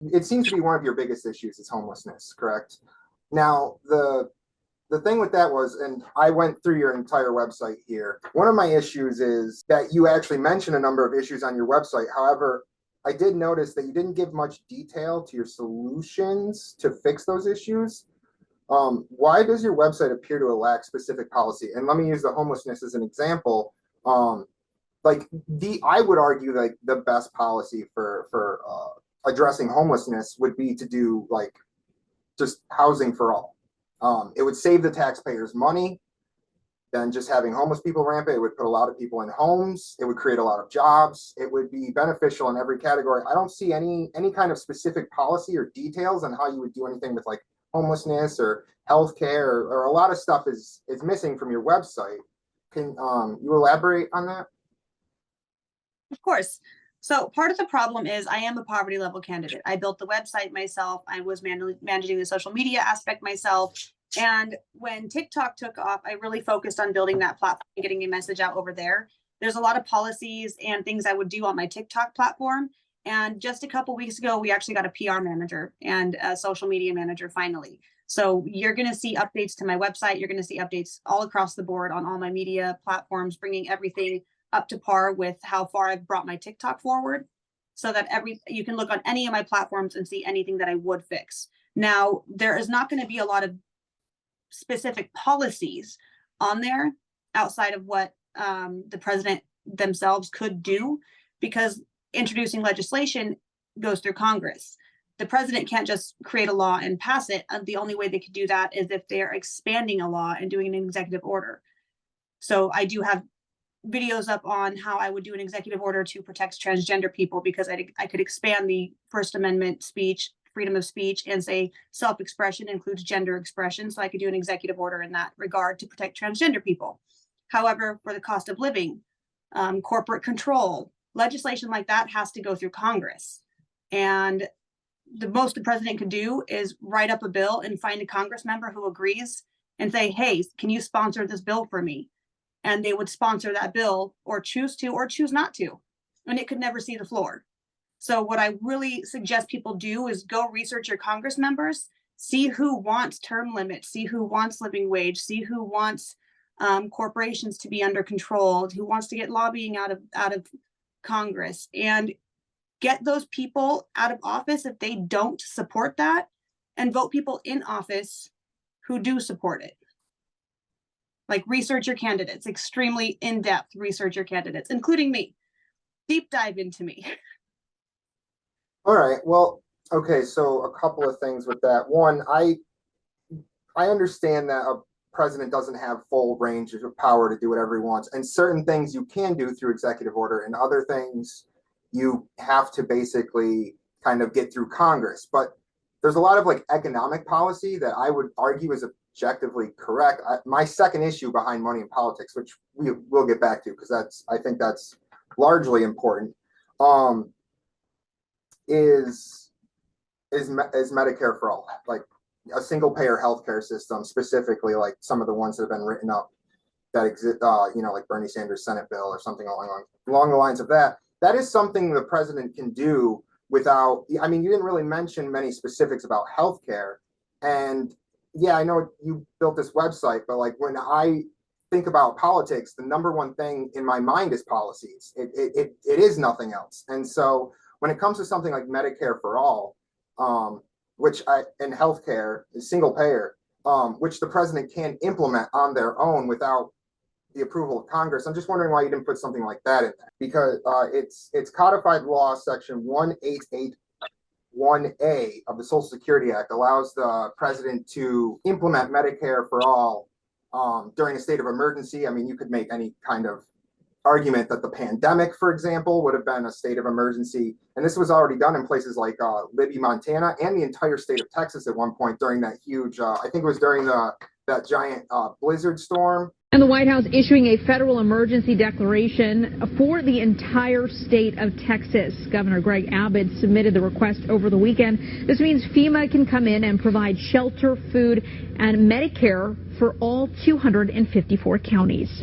it seems to be one of your biggest issues is homelessness, correct? Now, the thing with that was, and I went through your entire website here. One of my issues is that you actually mention a number of issues on your website. However, I did notice that you didn't give much detail to your solutions to fix those issues. Why does your website appear to lack specific policy? And let me use the homelessness as an example. Like I would argue like the best policy for addressing homelessness would be to do like just housing for all. It would save the taxpayers money than just having homeless people rampant. It would put a lot of people in homes. It would create a lot of jobs. It would be beneficial in every category. I don't see any kind of specific policy or details on how you would do anything with like homelessness or healthcare or a lot of stuff is missing from your website. Can you elaborate on that? Of course. So part of the problem is I am a poverty level candidate. I built the website myself. I was managing the social media aspect myself. And when TikTok took off, I really focused on building that platform and getting a message out over there. There's a lot of policies and things I would do on my TikTok platform. And just a couple weeks ago, we actually got a PR manager and a social media manager finally. So you're going to see updates to my website. You're going to see updates all across the board on all my media platforms, bringing everything up to par with how far I've brought my TikTok forward so that you can look on any of my platforms and see anything that I would fix. Now, there is not going to be a lot of specific policies on there outside of what the president themselves could do, because introducing legislation goes through Congress. The president can't just create a law and pass it. The only way they could do that is if they're expanding a law and doing an executive order. So I do have videos up on how I would do an executive order to protect transgender people, because I could expand the First Amendment speech, freedom of speech, and say self-expression includes gender expression. So I could do an executive order in that regard to protect transgender people. However, for the cost of living, corporate control, legislation like that has to go through Congress. And the most the president could do is write up a bill and find a Congress member who agrees and say, hey, can you sponsor this bill for me? And they would sponsor that bill or choose to or choose not to. And it could never see the floor. So what I really suggest people do is go research your Congress members, see who wants term limits, see who wants living wage, see who wants corporations to be under control, who wants to get lobbying out of Congress, and get those people out of office if they don't support that, and vote people in office who do support it. Like research your candidates, extremely in-depth research your candidates, including me. Deep dive into me. All right. Well, okay. So a couple of things with that. One, I understand that a president doesn't have full range of power to do whatever he wants, and certain things you can do through executive order, and other things you have to basically kind of get through Congress. But there's a lot of like economic policy that I would argue is objectively correct. My second issue behind money in politics, which we will get back to because I think that's largely important, is Medicare for all, like a single payer healthcare system, specifically like some of the ones that have been written up that exist, like Bernie Sanders' Senate bill or something along the lines of that. That is something the president can do without, I mean, you didn't really mention many specifics about healthcare. And yeah, I know you built this website, but like when I think about politics, the number one thing in my mind is policies. It is nothing else. And so when it comes to something like Medicare for all, and healthcare is single payer, which the president can implement on their own without the approval of Congress. I'm just wondering why you didn't put something like that in there, because it's codified law section 1881A of the Social Security Act allows the president to implement Medicare for all during a state of emergency. I mean, you could make any kind of argument that the pandemic, for example, would have been a state of emergency. And this was already done in places like Libby, Montana, and the entire state of Texas at one point during that huge, I think it was during that giant blizzard storm. And the White House issuing a federal emergency declaration for the entire state of Texas. Governor Greg Abbott submitted the request over the weekend. This means FEMA can come in and provide shelter, food, and Medicare for all 254 counties.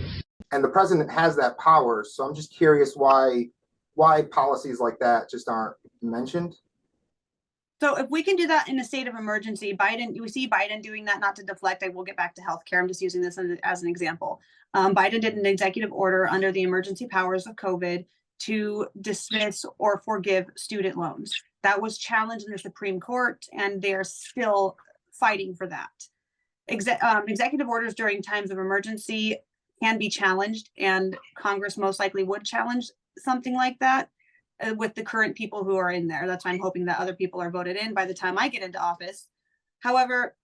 And the president has that power. So I'm just curious why policies like that just aren't mentioned. So if we can do that in a state of emergency, we see Biden doing that, not to deflect, I will get back to healthcare. I'm just using this as an example. Biden did an executive order under the emergency powers of COVID to dismiss or forgive student loans. That was challenged in the Supreme Court, and they're still fighting for that. Executive orders during times of emergency can be challenged, and Congress most likely would challenge something like that. With the current people who are in there. That's why I'm hoping that other people are voted in by the time I get into office. However,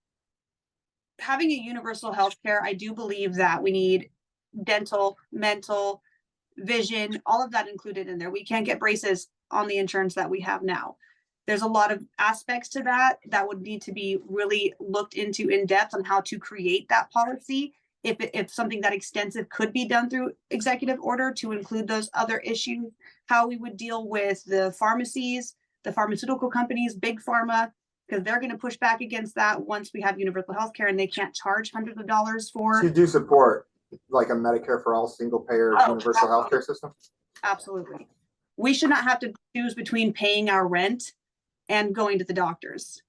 having a universal health care, I do believe that we need dental, mental, vision, all of that included in there. We can't get braces on the insurance that we have now. There's a lot of aspects to that would need to be really looked into in depth on how to create that policy. If something that extensive could be done through executive order to include those other issues, how we would deal with the pharmacies, the pharmaceutical companies, big pharma, because they're going to push back against that once we have universal health care and they can't charge hundreds of dollars for. So you do support like a Medicare for all single payer universal health care system? Absolutely. We should not have to choose between paying our rent and going to the doctors.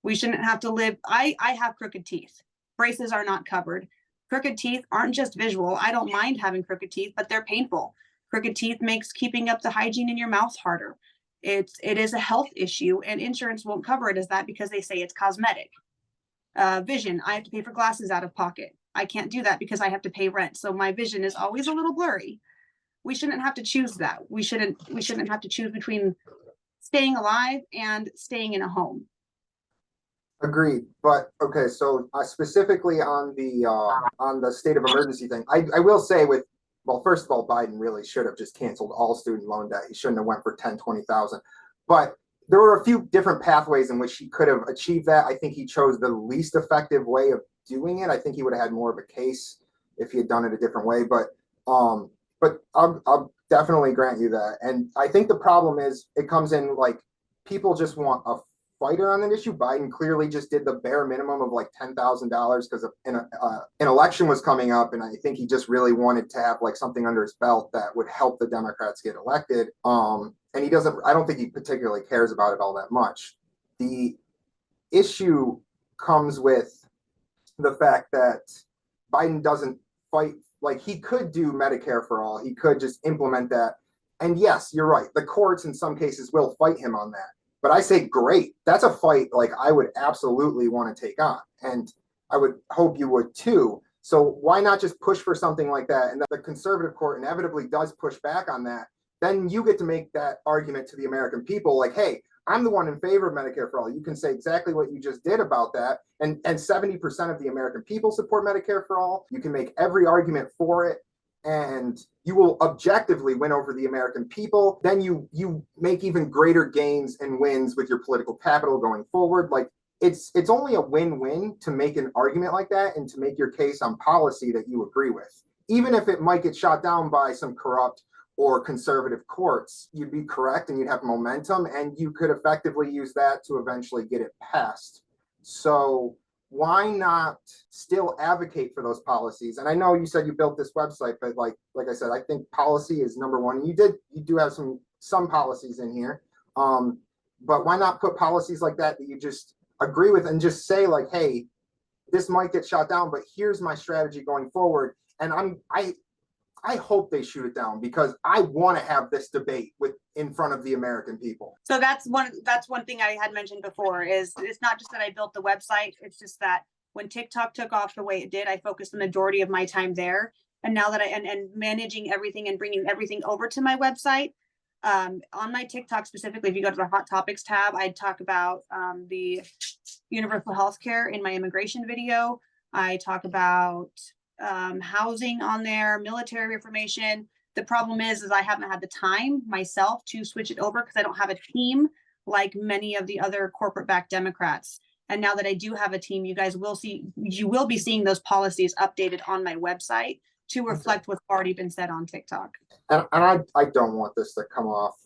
We shouldn't have to live. I have crooked teeth. Braces are not covered. Crooked teeth aren't just visual. I don't mind having crooked teeth, but they're painful. Crooked teeth makes keeping up the hygiene in your mouth harder. It is a health issue, and insurance won't cover it as that because they say it's cosmetic. Vision, I have to pay for glasses out of pocket. I can't do that because I have to pay rent. So my vision is always a little blurry. We shouldn't have to choose that. We shouldn't have to choose between staying alive and staying in a home. Agreed, but okay. So specifically on the state of emergency thing, I will say well, first of all, Biden really should have just canceled all student loan debt. He shouldn't have went for 10, 20,000. But there were a few different pathways in which he could have achieved that. I think he chose the least effective way of doing it. I think he would have had more of a case if he had done it a different way. But I'll definitely grant you that. And I think the problem is it comes in like people just want a fighter on that issue. Biden clearly just did the bare minimum of like $10,000 because an election was coming up, and I think he just really wanted to have like something under his belt that would help the Democrats get elected. And he doesn't. I don't think he particularly cares about it all that much. The issue comes with the fact that Biden doesn't fight. Like he could do Medicare for all. He could just implement that. And yes, you're right. The courts in some cases will fight him on that. But I say, great. That's a fight like I would absolutely want to take on. And I would hope you would too. So why not just push for something like that? And the conservative court inevitably does push back on that. Then you get to make that argument to the American people like, hey, I'm the one in favor of Medicare for all. You can say exactly what you just did about that. And 70% of the American people support Medicare for all. You can make every argument for it, and you will objectively win over the American people. Then you make even greater gains and wins with your political capital going forward. Like it's only a win-win to make an argument like that and to make your case on policy that you agree with. Even if it might get shot down by some corrupt or conservative courts, you'd be correct and you'd have momentum, and you could effectively use that to eventually get it passed. So why not still advocate for those policies? And I know you said you built this website, but like I said, I think policy is number one. You do have some policies in here. But why not put policies like that you just agree with and just say like, hey, this might get shot down, but here's my strategy going forward. And I hope they shoot it down because I want to have this debate in front of the American people. So that's one thing I had mentioned before is it's not just that I built the website. It's just that when TikTok took off the way it did, I focused the majority of my time there. And now that and managing everything and bringing everything over to my website, on my TikTok specifically, if you go to the Hot Topics tab, I talk about the universal health care in my immigration video. I talk about housing on there, military information. The problem is I haven't had the time myself to switch it over because I don't have a team like many of the other corporate-backed Democrats. And now that I do have a team, you will be seeing those policies updated on my website to reflect what's already been said on TikTok. And I don't want this to come off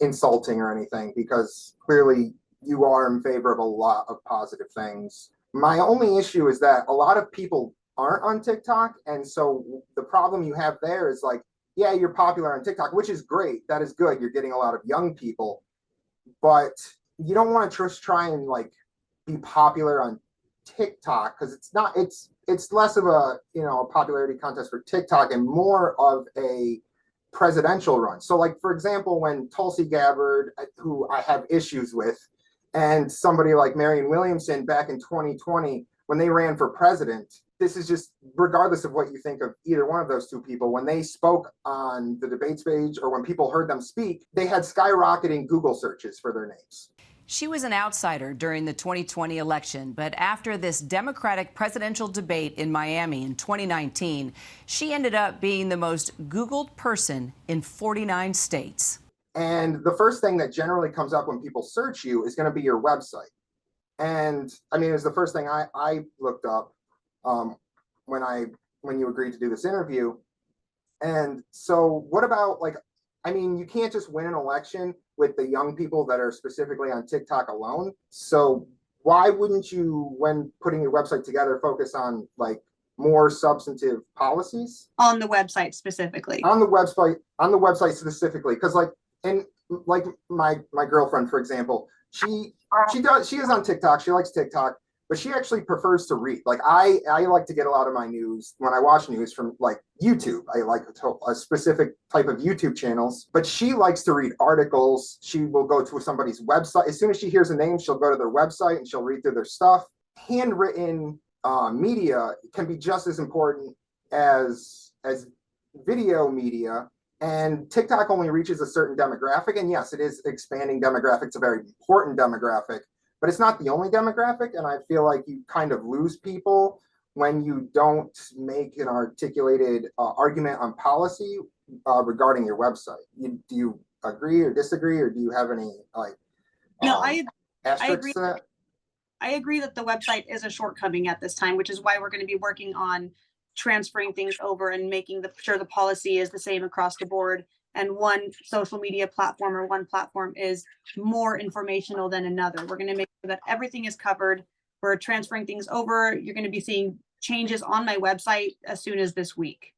insulting or anything, because clearly you are in favor of a lot of positive things. My only issue is that a lot of people aren't on TikTok. And so the problem you have there is like, yeah, you're popular on TikTok, which is great. That is good. You're getting a lot of young people. But you don't want to just try and like be popular on TikTok, because it's less of a, you know, a popularity contest for TikTok and more of a presidential run. So like, for example, when Tulsi Gabbard, who I have issues with, and somebody like Marianne Williamson back in 2020, when they ran for president, this is just regardless of what you think of either one of those two people, when they spoke on the debate stage or when people heard them speak, they had skyrocketing Google searches for their names. She was an outsider during the 2020 election, but after this Democratic presidential debate in Miami in 2019, she ended up being the most Googled person in 49 states. And the first thing that generally comes up when people search you is going to be your website. And I mean, it was the first thing I looked up when you agreed to do this interview. And so what about, like, I mean, you can't just win an election with the young people that are specifically on TikTok alone. So why wouldn't you, when putting your website together, focus on like more substantive policies? On the website specifically. On the website specifically, because like, and like my girlfriend, for example, she is on TikTok. She likes TikTok, but she actually prefers to read. Like I like to get a lot of my news when I watch news from like YouTube. I like a specific type of YouTube channels, but she likes to read articles. She will go to somebody's website. As soon as she hears a name, she'll go to their website and she'll read through their stuff. Handwritten media can be just as important as video media. And TikTok only reaches a certain demographic. And yes, it is expanding demographic. It's a very important demographic, but it's not the only demographic. And I feel like you kind of lose people when you don't make an articulated argument on policy regarding your website. Do you agree or disagree, or do you have any like No, I agree. To that? I agree that the website is a shortcoming at this time, which is why we're going to be working on transferring things over and making sure the policy is the same across the board. And one social media platform or one platform is more informational than another. We're going to make sure that everything is covered. We're transferring things over. You're going to be seeing changes on my website as soon as this week.